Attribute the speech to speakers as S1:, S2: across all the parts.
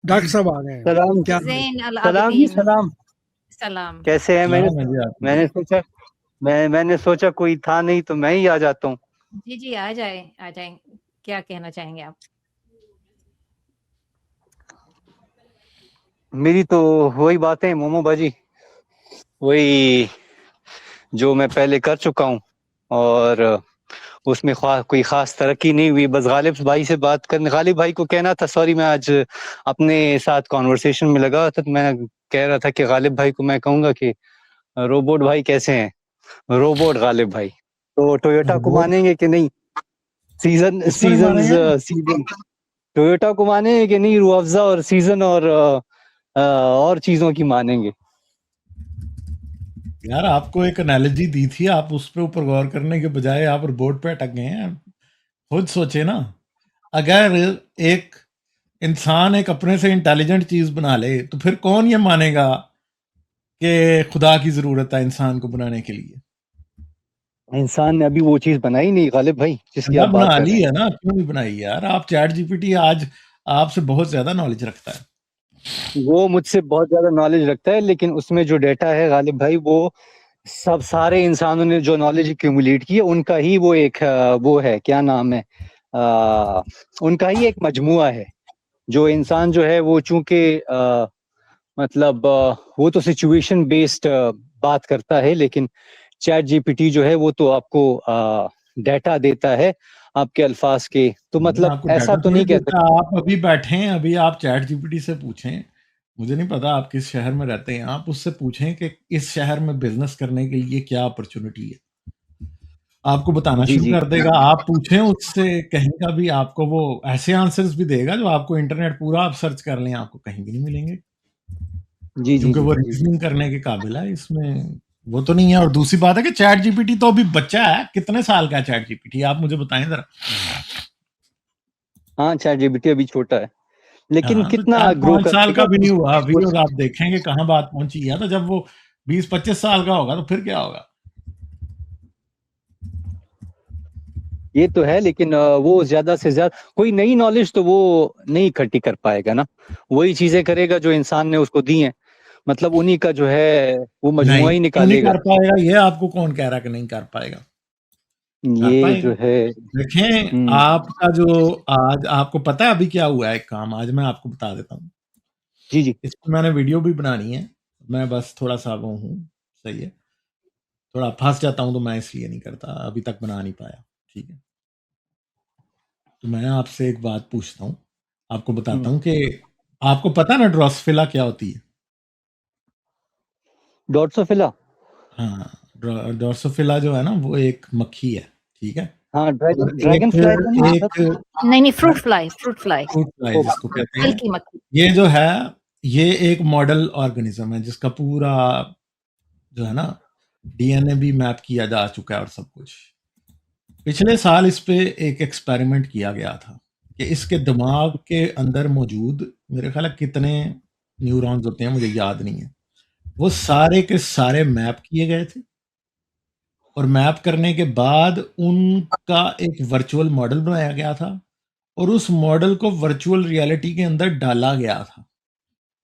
S1: Doctor साहब आ गए हैं।
S2: सलाम
S1: क्या हाल है?
S3: ज़ैन अल
S2: सलाम जी,
S3: आबिदीन।
S2: सलाम।
S3: सलाम।
S2: कैसे हैं?
S4: सलाम है जी आपको।
S2: मैंने सोचा कोई था नहीं तो मैं ही आ जाता हूँ।
S3: जी, जी, आ जाएँ। क्या कहना चाहेंगे आप?
S2: मेरी तो वही बातें मोमो बाजी, वही जो मैं पहले कर चुका हूँ, और उसमें कोई खास तरक्की नहीं हुई। बस गालिब भाई से बात करने, गालिब भाई को कहना था, सॉरी मैं आज अपने साथ कॉन्वर्सेशन में लगा था, तो मैं कह रहा था कि गालिब भाई को मैं कहूँगा कि रोबोट भाई कैसे हैं, रोबोट गालिब भाई। तो टोयोटा को
S4: रोबोट
S2: मानेंगे कि नहीं? सीजन
S4: किसको नहीं
S2: सीजन
S4: मानेंगे?
S2: सीजन टोयोटा को मानेंगे कि नहीं? रूह अफ़ज़ा और सीजन और चीजों की मानेंगे?
S4: यार आपको एक एनालॉजी दी थी, आप उस पे ऊपर गौर करने के बजाय आप रोबोट पे अटक गए हैं। खुद सोचे ना, अगर एक इंसान एक अपने से इंटेलिजेंट चीज बना ले तो फिर कौन ये मानेगा कि खुदा की जरूरत है इंसान को बनाने के लिए?
S2: इंसान ने अभी वो चीज बनाई नहीं गालिब भाई जिसकी
S4: अल्लाह
S2: आप बात
S4: बना
S2: कर
S4: ली
S2: रहे हैं।
S4: है ना, क्यों नहीं बनाई यार? आप चैट जीपीटी आज आपसे बहुत ज्यादा नॉलेज रखता है।
S2: वो मुझसे बहुत ज्यादा नॉलेज रखता है, लेकिन उसमें जो डेटा है गालिब भाई, वो सब सारे इंसानों ने जो नॉलेज एक्यूमुलेट की है उनका ही वो एक वो है, क्या नाम है, उनका ही एक मजमुआ है। जो इंसान जो है वो चूंकि मतलब वो तो सिचुएशन बेस्ड बात करता है, लेकिन चैट जीपीटी जो है वो तो आपको डेटा देता है आपके अल्फाज के, तो
S4: मैं
S2: मतलब
S4: आपको
S2: ऐसा
S4: डाटा
S2: तो
S4: थोड़ी
S2: नहीं कह
S4: देता,
S2: सकते।
S4: आप अभी बैठे हैं, अभी आप चैट जीपीटी से पूछें, मुझे नहीं पता आप किस शहर में रहते हैं, आप उससे पूछें कि इस शहर में बिजनेस करने के लिए क्या अपॉर्चुनिटी है, आपको बताना
S2: जी
S4: शुरू
S2: जी
S4: कर देगा। आप पूछें उससे कहीं का भी, आपको वो ऐसे आंसर्स भी देगा जो आपको इंटरनेट पूरा आप सर्च कर लें आपको कहीं भी नहीं मिलेंगे,
S2: जी जी
S4: क्योंकि
S2: जी
S4: वो
S2: जी जी।
S4: रीजनिंग करने के काबिल है, इसमें वो तो नहीं है। और दूसरी बात है कि चैट जीपीटी तो अभी बच्चा है। कितने साल का है चैट जीपीटी, आप मुझे बताएं जरा।
S2: हाँ, चैट जीपीटी अभी छोटा है, लेकिन
S4: हाँ, तो
S2: कितना ग्रो
S4: 4-5 साल
S2: करेगा
S4: का भी नहीं हुआ अभी,
S2: वो-
S4: और आप देखेंगे कहाँ बात पहुंची है। तो जब वो 20-25 साल का होगा तो फिर क्या होगा?
S2: ये तो है, लेकिन वो ज्यादा से ज्यादा कोई नई नॉलेज तो वो नहीं इकट्ठी कर पाएगा ना। वही चीजें करेगा जो इंसान ने उसको दी हैं, मतलब उन्हीं का जो है वो
S4: नहीं,
S2: मजमुआ ही
S4: क्यों नहीं
S2: निकालेगा।
S4: कर पाएगा? ये आपको कौन कह रहा है कि नहीं कर पाएगा? कर
S2: ये
S4: पाएगा।
S2: जो है
S4: देखें,
S2: हम्म,
S4: आपका जो आज आपको पता है अभी क्या हुआ है, एक काम आज मैं आपको बता देता हूँ।
S2: जी जी
S4: इस पे मैंने वीडियो भी बनानी है, मैं बस थोड़ा सा वो हूँ, सही है, थोड़ा फंस जाता हूँ तो मैं इसलिए नहीं करता, अभी तक बना नहीं पाया। ठीक है, तो मैं आपसे एक बात पूछता हूँ, आपको बताता हूँ कि आपको पता है ना ड्रोसोफिला क्या होती है?
S2: ड्रोसोफिला।
S4: हाँ, ड्रोसोफिला जो है ना वो एक मक्खी है, ठीक है।
S2: हाँ,
S4: और
S2: ड्रैगन फ्लाई तो नहीं
S4: एक
S3: नहीं, फ्रूट फ्लाई।
S4: फ्रूट फ्लाई
S2: ओ,
S4: जिसको कहते
S3: फल
S4: हैं,
S3: की मक्खी।
S4: ये जो है, ये एक मॉडल ऑर्गेनिज्म है जिसका पूरा जो है ना डीएनए भी मैप किया जा चुका है और सब कुछ। पिछले साल इस पे एक एक्सपेरिमेंट किया गया था कि इसके दिमाग के अंदर मौजूद, मेरे ख्याल है कितने न्यूरॉन्स होते हैं मुझे याद नहीं है, वो सारे के सारे मैप किए गए थे। और मैप करने के बाद उनका एक वर्चुअल मॉडल बनाया गया था, और उस मॉडल को वर्चुअल रियलिटी के अंदर डाला गया था,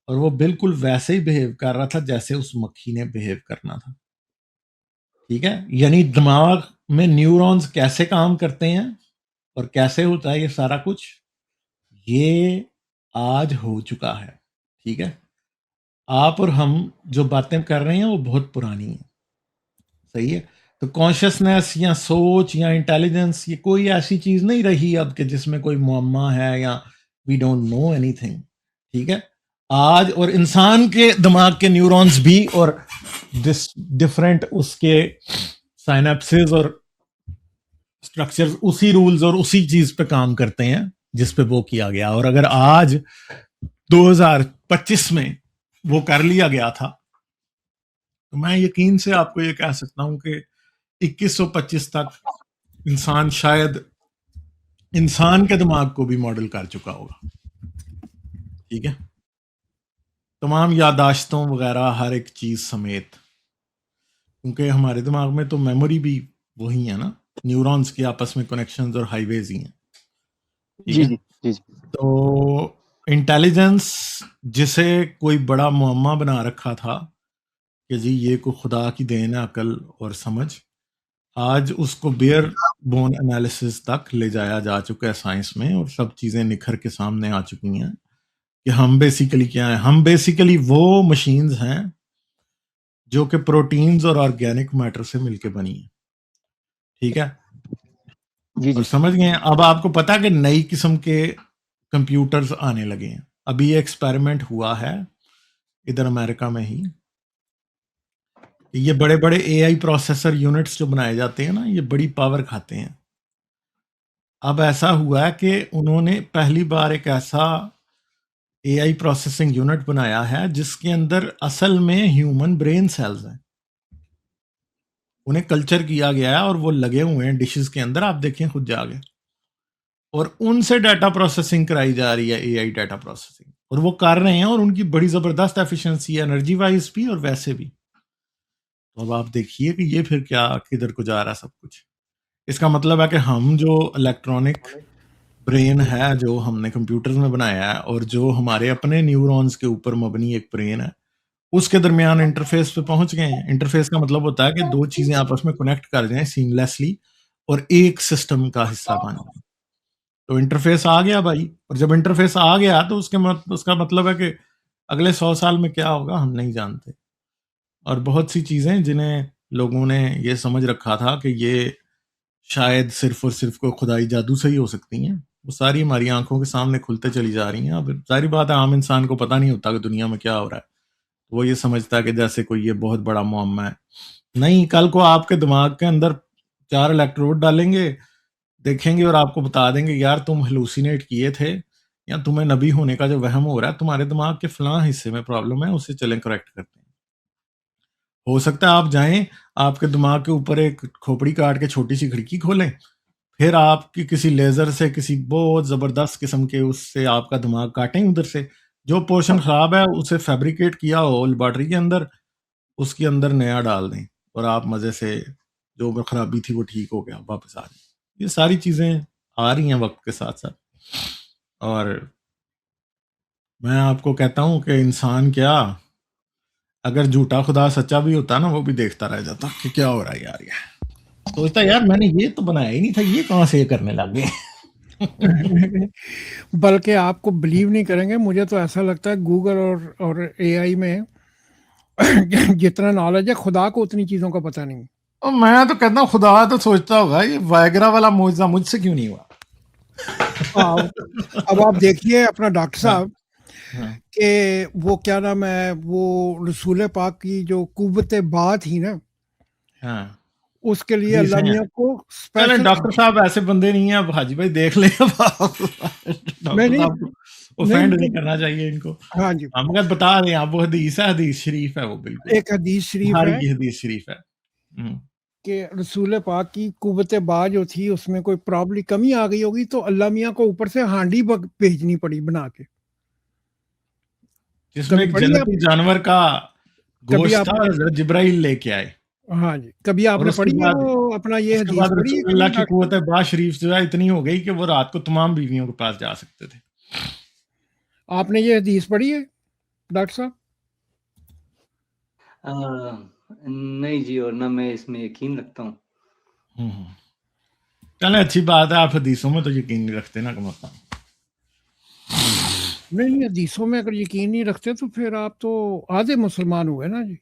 S4: और वो बिल्कुल वैसे ही बिहेव कर रहा था जैसे उस मक्खी ने बिहेव करना था। ठीक है, यानी दिमाग में न्यूरॉन्स कैसे काम करते हैं और कैसे होता है ये सारा कुछ, ये आज हो चुका है। ठीक है, आप और हम जो बातें कर रहे हैं वो बहुत पुरानी है, सही है। तो कॉन्शियसनेस या सोच या इंटेलिजेंस ये कोई ऐसी चीज नहीं रही अब कि जिसमें कोई मुअम्मा है या वी डोंट नो एनीथिंग। ठीक है, आज और इंसान के दिमाग के न्यूरॉन्स भी और डिफरेंट उसके साइनेप्सिस और स्ट्रक्चर्स उसी रूल्स और उसी चीज पे काम करते हैं जिस पे वो किया गया। और अगर आज 2025 में वो कर लिया गया था, तो मैं यकीन से आपको ये कह सकता हूं कि 2125 तक इंसान शायद इंसान के दिमाग को भी मॉडल कर चुका होगा। ठीक है, तमाम यादाश्तों वगैरह हर एक चीज समेत, क्योंकि हमारे दिमाग में तो मेमोरी भी वही है ना, न्यूरॉन्स के आपस में कनेक्शंस और हाईवेज ही हैं। ठीक
S2: जी
S4: है,
S2: जी जी जी।
S4: तो इंटेलिजेंस जिसे कोई बड़ा मुअम्मा बना रखा था कि जी ये को खुदा की देन है अकल और समझ, आज उसको बेयर बोन एनालिसिस तक ले जाया जा चुका है साइंस में, और सब चीज़ें निखर के सामने आ चुकी हैं कि हम बेसिकली क्या हैं। हम बेसिकली वो मशीन्स हैं जो कि प्रोटीन्स और ऑर्गेनिक मैटर से मिलके बनी है, ठीक है।
S2: जी
S4: और
S2: जी
S4: समझ गए हैं। अब आपको पता है कि नई किस्म के कंप्यूटर्स आने लगे हैं। अभी ये एक्सपेरिमेंट हुआ है इधर अमेरिका में ही, ये बड़े बड़े एआई प्रोसेसर यूनिट्स जो बनाए जाते हैं ना, ये बड़ी पावर खाते हैं। अब ऐसा हुआ है कि उन्होंने पहली बार एक ऐसा एआई प्रोसेसिंग यूनिट बनाया है जिसके अंदर असल में ह्यूमन ब्रेन सेल्स हैं, उन्हें कल्चर किया गया है और वो लगे हुए हैं डिशेस के अंदर, आप देखें खुद जाके, और उनसे डाटा प्रोसेसिंग कराई जा रही है, एआई डाटा प्रोसेसिंग, और वो कर रहे हैं, और उनकी बड़ी ज़बरदस्त एफिशिएंसी है, एनर्जी वाइज भी और वैसे भी। तो अब आप देखिए कि ये फिर क्या किधर को जा रहा है सब कुछ। इसका मतलब है कि हम जो इलेक्ट्रॉनिक ब्रेन है जो हमने कंप्यूटर्स में बनाया है, और जो हमारे अपने न्यूरॉन्स के ऊपर मबनी एक ब्रेन है, उसके दरमियान इंटरफेस पे पहुंच गए हैं। इंटरफेस का मतलब होता है कि दो चीजें आपस में कनेक्ट कर जाएं सीमलेसली और एक सिस्टम का हिस्सा बन जाए। तो इंटरफेस आ गया भाई, और जब इंटरफेस आ गया तो उसका मतलब है कि अगले 100 साल में क्या होगा हम नहीं जानते। और बहुत सी चीजें जिन्हें लोगों ने ये समझ रखा था कि ये शायद सिर्फ और सिर्फ को खुदाई जादू से ही हो सकती हैं, वो सारी हमारी आंखों के सामने खुलते चली जा रही हैं। अब सारी बात है, आम इंसान को पता नहीं होता कि दुनिया में क्या हो रहा है, वो ये समझता है कि जैसे कोई ये बहुत बड़ा मुअम्मा है। नहीं, कल को आपके दिमाग के अंदर 4 इलेक्ट्रोड डालेंगे, देखेंगे और आपको बता देंगे यार तुम हेलुसिनेट किए थे, या तुम्हें नबी होने का जो वहम हो रहा है तुम्हारे दिमाग के फलां हिस्से में प्रॉब्लम है, उसे चलें करेक्ट करते हैं। हो सकता है आप जाएं, आपके दिमाग के ऊपर एक खोपड़ी काट के छोटी सी खिड़की खोलें, फिर आपकी किसी लेजर से किसी बहुत जबरदस्त किस्म के उससे आपका दिमाग काटें, उधर से जो पोर्शन खराब है उसे फैब्रिकेट किया हो लेबॉर्ट्री के अंदर, उसके अंदर नया डाल दें, और आप मजे से जो खराबी थी वो ठीक हो गया, वापस आ जाए। ये सारी चीजें आ रही हैं वक्त के साथ साथ। और मैं आपको कहता हूं कि इंसान क्या, अगर झूठा खुदा सच्चा भी होता ना, वो भी देखता रह जाता कि क्या हो रहा है यार, ये सोचता यार मैंने ये तो बनाया ही नहीं था, ये कहां से ये करने लग गए।
S1: बल्कि आपको बिलीव नहीं करेंगे, मुझे तो ऐसा लगता है गूगल और एआई में जितना नॉलेज है खुदा को उतनी चीजों का पता नहीं।
S4: और मैं तो कहता हूँ खुदा तो सोचता होगा ये वायग्रा वाला मुआवजा मुझसे क्यों नहीं हुआ।
S1: अब आप देखिए अपना डॉक्टर साहब
S4: हाँ।
S1: कि वो क्या नाम है, वो रसूल पाक की जो कुव्वत बात थी ना,
S4: हाँ,
S1: उसके लिए अल्लाह मियाँ को
S4: पहले
S1: स्पेशल
S4: डॉक्टर साहब ऐसे बंदे नहीं है। अब हाजी भाई देख ले, डॉक्टर साहब को ऑफेंड नहीं करना चाहिए इनको।
S1: हाँ जी,
S4: हम अगर बता रहे हैं आप, वो हदीस है, हदीस शरीफ है, वो बिल्कुल
S1: एक हदीस शरीफ
S4: बुखारी
S1: है
S4: की हदीस शरीफ है
S1: कि रसूल पाक की कुव्वत बात जो थी उसमें कोई प्रॉब्लम कमी आ गई होगी तो अल्लाह मियाँ को ऊपर से हांडी भेजनी पड़ी बना के,
S4: जिसमें एक जन्नती जानवर का गोश्त था,
S1: आपने
S4: जिब्राइल लेके आए।
S1: हाँ जी, कभी आपने पढ़ी है वो अपना ये
S4: उसके
S1: हदीस
S4: बाद
S1: पढ़ी है
S4: रसूलुल्लाह की कुव्वत बात शरीफ जो है इतनी हो गई कि वो रात को तमाम बीवियों के पास जा सकते थे।
S1: आपने ये हदीस पढ़ी है डॉक्टर साहब?
S2: नहीं जी, और ना मैं इसमें यकीन रखता हूँ।
S4: चले अच्छी बात है, आप हदीसों में तो यकीन नहीं रखते ना, कम से कम।
S1: नहीं, हदीसों में अगर यकीन नहीं रखते तो फिर आप तो आधे मुसलमान हुए ना जी।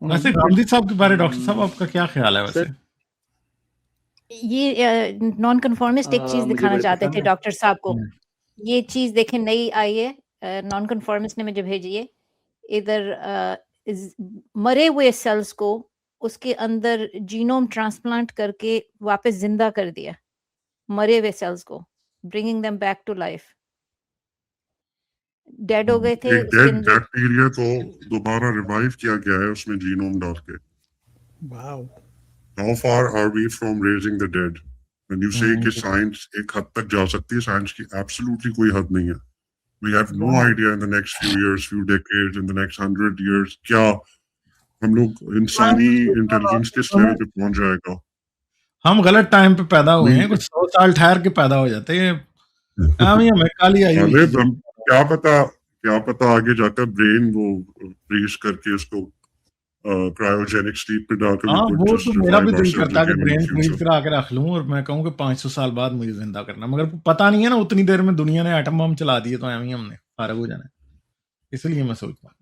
S4: वैसे गांधी साहब के बारे डॉक्टर साहब आपका क्या ख्याल है वैसे?
S3: ये नॉन कन्फॉर्मिस्ट एक चीज दिखाना चाहते थे डॉक्टर साहब को। ये चीज देखें नई आई है, नॉन कन्फॉर्मिस्ट ने मुझे भेजी है। इधर मरे हुए सेल्स को उसके अंदर जीनोम ट्रांसप्लांट करके वापस जिंदा कर दिया, मरे हुए सेल्स को, bringing them back to life. Dead हो गए थे,
S5: डेड बैक्टीरिया को दोबारा रिवाइव किया गया है उसमें जीनोम डाल के।
S1: Wow,
S5: How far are we from raising the dead? When you say कि साइंस एक हद तक जा सकती है, साइंस की एब्सोल्युटली कोई हद नहीं है। We have no idea in the next few years, few decades, in the next 100 years क्या हम लोग इंसानी इंटेलिजेंस किस लेवल पे पहुंच जाएगा।
S4: हम गलत टाइम पे पैदा हुए हैं, कुछ 100 साल ठहर के पैदा हो जाते हैं। ही हमें काली आई हुई
S5: अरे
S4: चीज़।
S5: क्या पता आगे जाकर ब्रेन वो फ्रीज करके उसको क्रायोजेनिक स्लीप पे डालकर
S4: हाँ,
S5: we could
S4: वो
S5: just
S4: तो मेरा भी
S5: revive
S4: दिल
S5: ourselves
S4: करता है कि
S5: again in the
S4: brain freeze
S5: future.
S4: करा के रख लूं और मैं कहूँ कि 500 साल बाद मुझे जिंदा करना, मगर पता नहीं है ना उतनी देर में दुनिया ने एटम बम चला दिए तो एम ही हमने फारग हो जाना है। इसलिए मैं सोचता हूँ